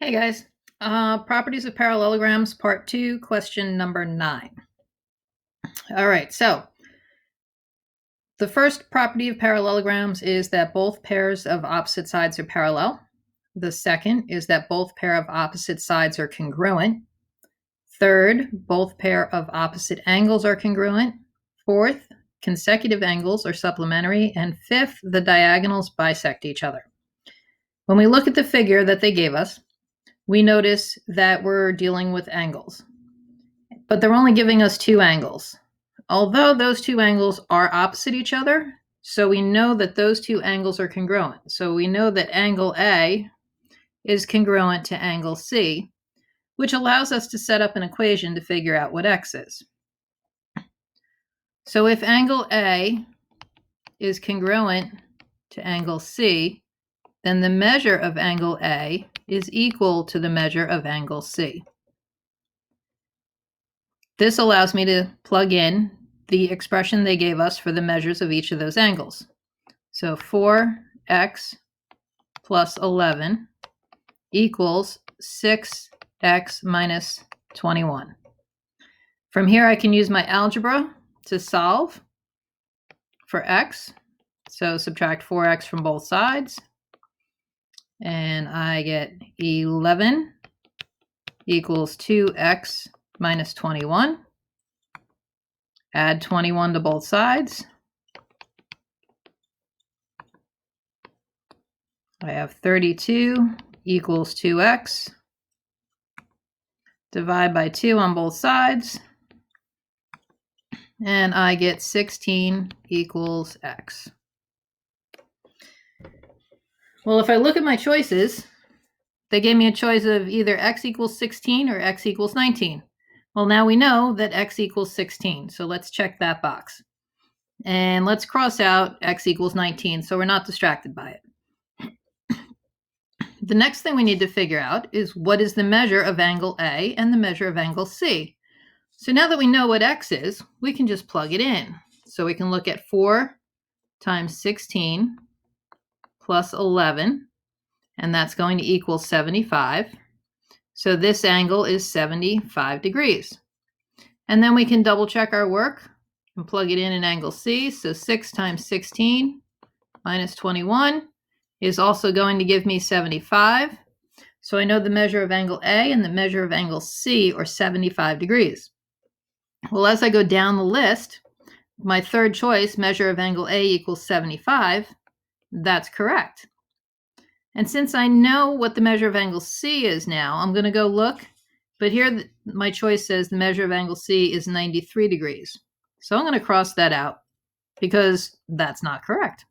Hey guys, properties of parallelograms, part 2, question number 9. All right, so the first property of parallelograms is that both pairs of opposite sides are parallel. The second is that both pair of opposite sides are congruent. Third, both pair of opposite angles are congruent. Fourth, consecutive angles are supplementary. And fifth, the diagonals bisect each other. When we look at the figure that they gave us, we notice that we're dealing with angles, but they're only giving us two angles. Although those two angles are opposite each other, so we know that those two angles are congruent. So we know that angle A is congruent to angle C, which allows us to set up an equation to figure out what x is. So if angle A is congruent to angle C, then the measure of angle A is equal to the measure of angle C. This allows me to plug in the expression they gave us for the measures of each of those angles. So 4x plus 11 equals 6x minus 21. From here, I can use my algebra to solve for x. So subtract 4x from both sides, and I get 11 equals 2x minus 21. Add 21 to both sides. I have 32 equals 2x. Divide by 2 on both sides. And I get 16 equals x. Well, if I look at my choices, they gave me a choice of either x equals 16 or x equals 19. Well, now we know that x equals 16, so let's check that box. And let's cross out x equals 19 so we're not distracted by it. The next thing we need to figure out is what is the measure of angle A and the measure of angle C. So now that we know what x is, we can just plug it in. So we can look at 4 times 16 plus 11, and that's going to equal 75. So this angle is 75 degrees. And then we can double check our work and plug it in angle C. So 6 times 16 minus 21 is also going to give me 75. So I know the measure of angle A and the measure of angle C are 75 degrees. Well, as I go down the list, my third choice, measure of angle A equals 75, that's correct. And since I know what the measure of angle C is now, I'm going to go look. But here my choice says the measure of angle C is 93 degrees. So I'm going to cross that out because that's not correct.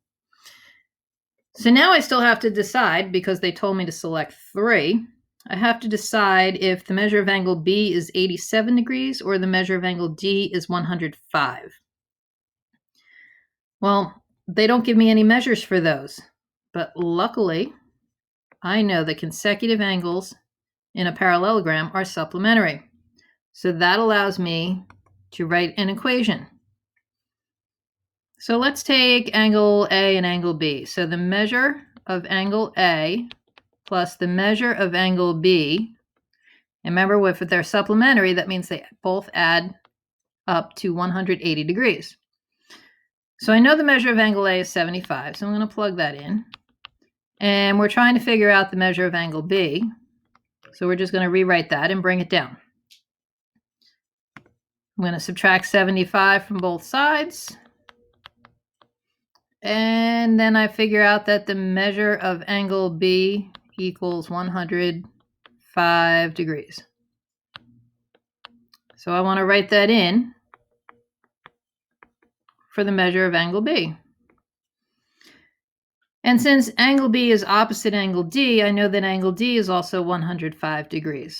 So now I still have to decide, because they told me to select 3, I have to decide if the measure of angle B is 87 degrees or the measure of angle D is 105. Well, they don't give me any measures for those, but luckily, I know that consecutive angles in a parallelogram are supplementary. So that allows me to write an equation. So let's take angle A and angle B. So the measure of angle A plus the measure of angle B, and remember, if they're supplementary, that means they both add up to 180 degrees. So I know the measure of angle A is 75, so I'm going to plug that in. And we're trying to figure out the measure of angle B. So we're just going to rewrite that and bring it down. I'm going to subtract 75 from both sides. And then I figure out that the measure of angle B equals 105 degrees. So I want to write that in for the measure of angle B. And since angle B is opposite angle D, I know that angle D is also 105 degrees.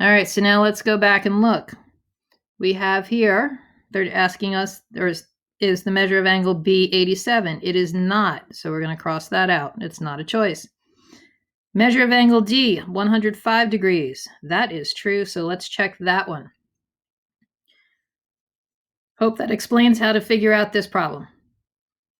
All right, so now let's go back and look. We have here, they're asking us, is the measure of angle B 87? It is not, so we're going to cross that out. It's not a choice. Measure of angle D, 105 degrees. That is true, so let's check that one. Hope that explains how to figure out this problem.